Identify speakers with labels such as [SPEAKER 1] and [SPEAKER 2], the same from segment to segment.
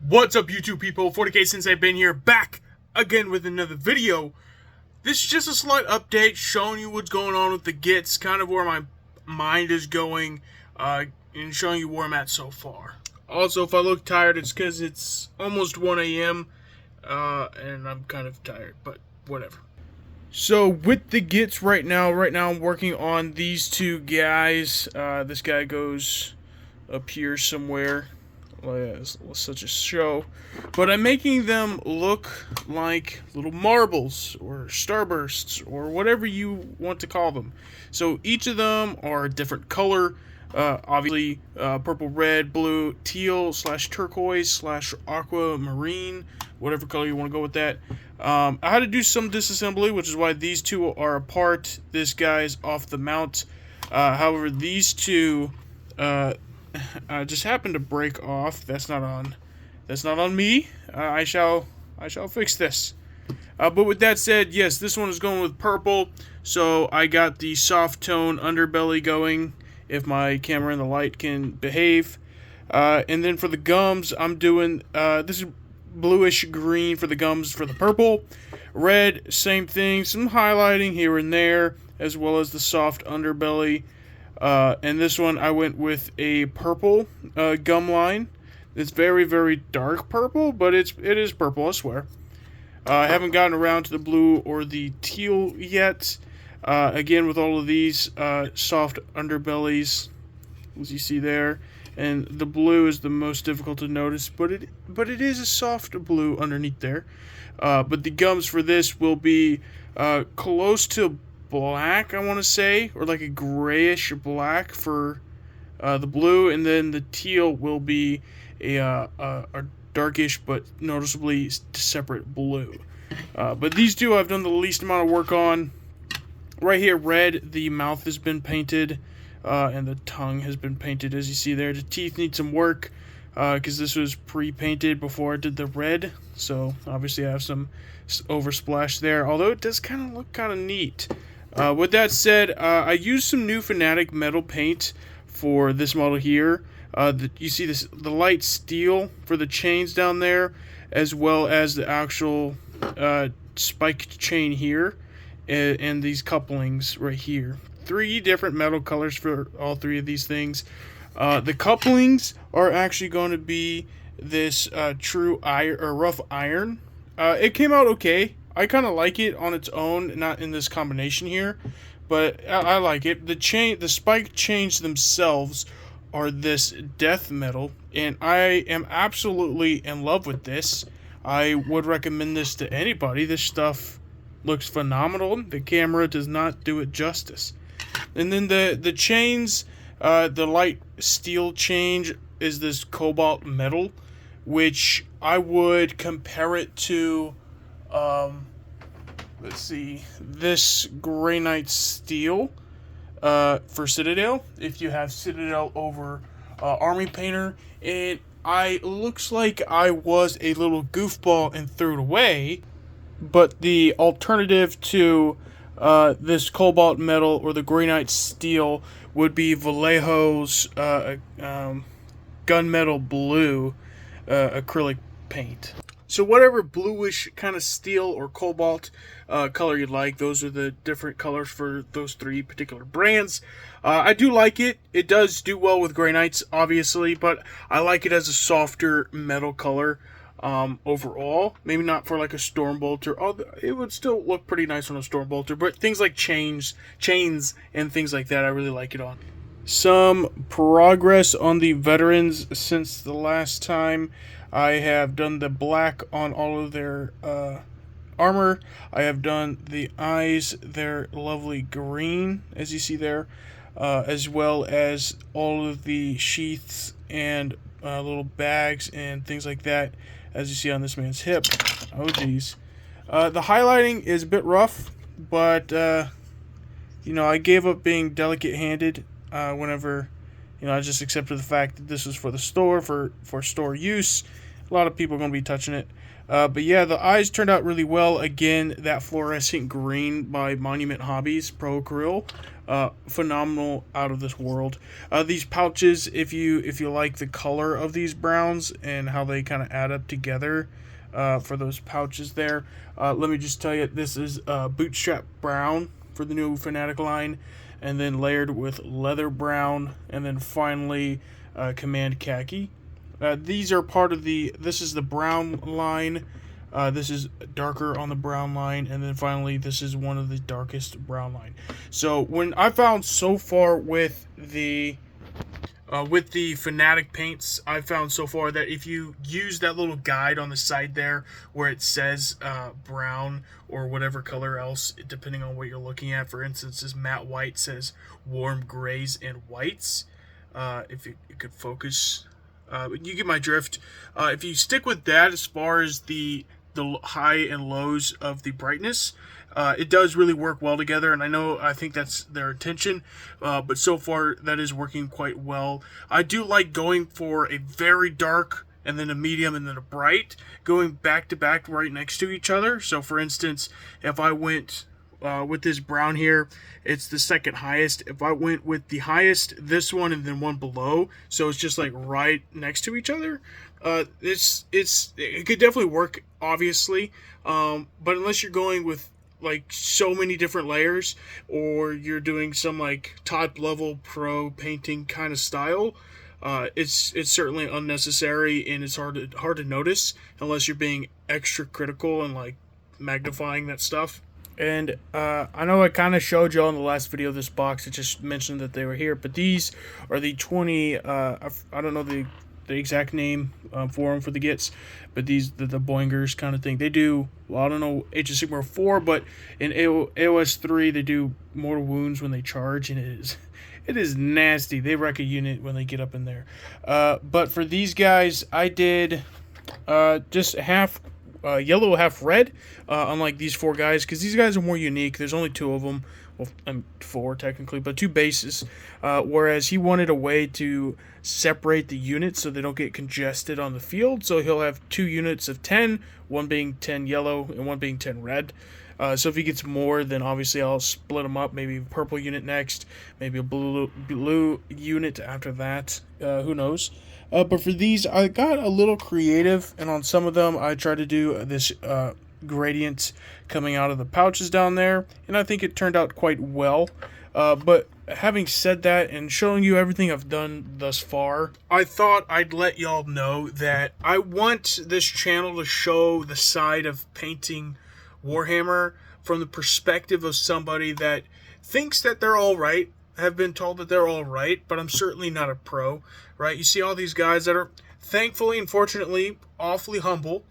[SPEAKER 1] What's up, YouTube people? 40k since I've been here, back again with another video. This is just a slight update showing you what's going on with the Gitz, kind of where my mind is going, and showing you where I'm at so far. Also, if I look tired, it's because it's almost 1 a.m., and I'm kind of tired, but whatever. So, with the Gitz right now I'm working on these two guys. This guy goes up here somewhere. Well, yeah, it's such a show, but I'm making them look like little marbles or starbursts or whatever you want to call them. So each of them are a different color, obviously purple, red, blue, teal / turquoise / aquamarine, whatever color you want to go with that. I had to do some disassembly, which is why these two are apart. This guy's off the mount. However, these two just happened to break off. That's not on me. I shall fix this. But with that said, yes, this one is going with purple. So I got the soft tone underbelly going, if my camera and the light can behave. And then for the gums, I'm doing this is bluish green for the gums for the purple. Red, same thing, some highlighting here and there, as well as the soft underbelly. And this one I went with a purple gum line. It's very, very dark purple, but it is purple, I swear. I haven't gotten around to the blue or the teal yet. Again, with all of these soft underbellies, as you see there, and the blue is the most difficult to notice, but it is a soft blue underneath there. But the gums for this will be close to black, I want to say, or like a grayish black for the blue, and then the teal will be a darkish but noticeably separate blue. But these two I've done the least amount of work on. Right here, red, the mouth has been painted, and the tongue has been painted, as you see there. The teeth need some work, because this was pre-painted before I did the red, so obviously I have some oversplash there, although it does kind of look kind of neat. With that said, I used some new Fanatic metal paint for this model here. You see the light steel for the chains down there, as well as the actual spiked chain here, and these couplings right here. 3 different metal colors for all 3 of these things. The couplings are actually going to be this true iron or rough iron. It came out okay. I kind of like it on its own, not in this combination here, but I like it. The spike chains themselves are this death metal, and I am absolutely in love with this. I would recommend this to anybody. This stuff looks phenomenal. The camera does not do it justice. And then the chains, the light steel chain is this cobalt metal, which I would compare it to let's see, this granite steel for Citadel. If you have Citadel over Army Painter, it looks like I was a little goofball and threw it away, but the alternative to this cobalt metal or the granite steel would be Vallejo's gunmetal blue acrylic paint. So whatever bluish kind of steel or cobalt color you'd like, those are the different colors for those 3 particular brands. I do like it. It does do well with granites, obviously, but I like it as a softer metal color overall. Maybe not for like a Stormbolter. It would still look pretty nice on a Stormbolter, but things like chains and things like that, I really like it on. Some progress on the veterans since the last time. I have done the black on all of their armor. I have done the eyes, their lovely green, as you see there, as well as all of the sheaths and little bags and things like that, as you see on this man's hip. Oh, geez. The highlighting is a bit rough, but, I gave up being delicate-handed whenever, I just accepted the fact that this was for the store, for store use. A lot of people are going to be touching it. But yeah, the eyes turned out really well. Again, that fluorescent green by Monument Hobbies Pro Acryl phenomenal, out of this world. These pouches, if you like the color of these browns and how they kind of add up together for those pouches there, let me just tell you, this is bootstrap brown for the new Fanatic line, and then layered with leather brown, and then finally command khaki. These are part of this is the brown line. This is darker on the brown line, and then finally this is one of the darkest brown line. So when I found so far with the Fanatic paints, I found so far that if you use that little guide on the side there where it says brown or whatever color else, depending on what you're looking at, for instance, this matte white says warm grays and whites. If you could focus, you get my drift. If you stick with that as far as the high and lows of the brightness, it does really work well together, and I think that's their intention, but so far that is working quite well. I do like going for a very dark and then a medium and then a bright, going back to back right next to each other. So for instance, if I went with this brown here, it's the second highest. If I went with the highest, this one, and then one below, so it's just like right next to each other, it could definitely work, obviously, but unless you're going with like so many different layers, or you're doing some like top level pro painting kind of style, it's certainly unnecessary, and it's hard to notice unless you're being extra critical and like magnifying that stuff. And I know I kind of showed you all in the last video of this box. It just mentioned that they were here, but these are the 20. I don't know the exact name for them, for the Gitz, but these the Boingers kind of thing. They do, well, I don't know Age of Sigmar 4, but in AOS 3 they do mortal wounds when they charge, and it is nasty. They wreck a unit when they get up in there. But for these guys, I did just half yellow, half red, unlike these four guys, because these guys are more unique. There's only two of them, well, four technically, but two bases, whereas he wanted a way to separate the units so they don't get congested on the field, so he'll have two units of 10, one being 10 yellow and one being 10 red. So if he gets more, then obviously I'll split them up, maybe a purple unit next, maybe a blue unit after that, who knows. But for these, I got a little creative, and on some of them I tried to do this gradient coming out of the pouches down there, and I think it turned out quite well. But having said that, and showing you everything I've done thus far, I thought I'd let y'all know that I want this channel to show the side of painting Warhammer from the perspective of somebody that thinks that they're all right, have been told that they're all right, but I'm certainly not a pro, right? You see all these guys that are, thankfully and fortunately, awfully humble,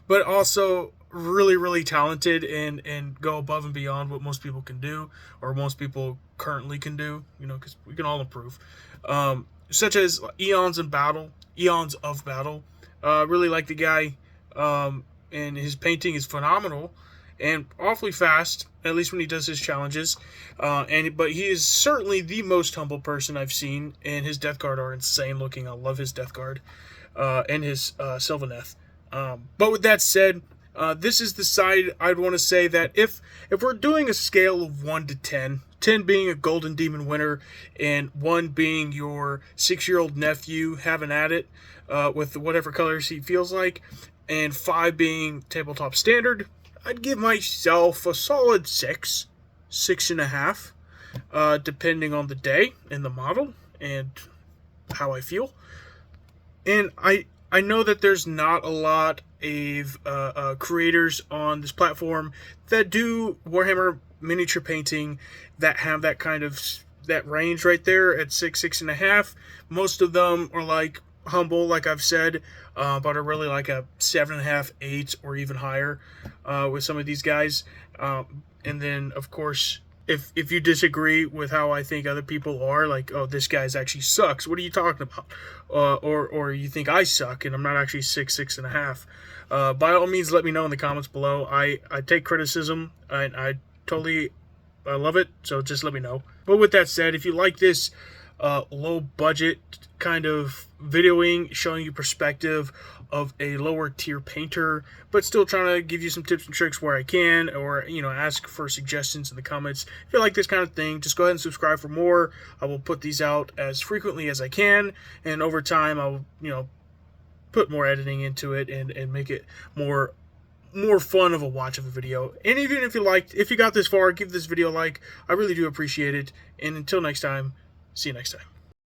[SPEAKER 1] but also really, really talented, and go above and beyond what most people can do, or most people currently can do, you know, because we can all improve. Such as Eons of Battle. Really like the guy, and his painting is phenomenal and awfully fast, at least when he does his challenges. But he is certainly the most humble person I've seen, and his Death Guard are insane looking. I love his Death Guard, and his Sylvaneth. But with that said, this is the side I'd want to say that if we're doing a scale of 1 to 10, 10 being a Golden Demon winner, and 1 being your 6-year-old nephew having at it with whatever colors he feels like, and 5 being tabletop standard, I'd give myself a solid 6, 6.5, depending on the day and the model and how I feel. And I know that there's not a lot of creators on this platform that do Warhammer miniature painting that have that kind of that range right there at 6, 6.5. Most of them are like humble, like I've said, but are really like a 7.5, 8, or even higher with some of these guys. And then, of course, if you disagree with how I think other people are, like, oh, this guy's actually sucks, what are you talking about? Or you think I suck and I'm not actually 6, 6.5. By all means, let me know in the comments below. I take criticism, and I totally love it, so just let me know. But with that said, if you like this low budget kind of videoing, showing you perspective of a lower tier painter, but still trying to give you some tips and tricks where I can, or, you know, ask for suggestions in the comments. If you like this kind of thing, just go ahead and subscribe for more. I will put these out as frequently as I can, and over time I'll, you know, put more editing into it and make it more fun of a watch of a video. And even if you got this far, give this video a like. I really do appreciate it. And until next time, see you next time.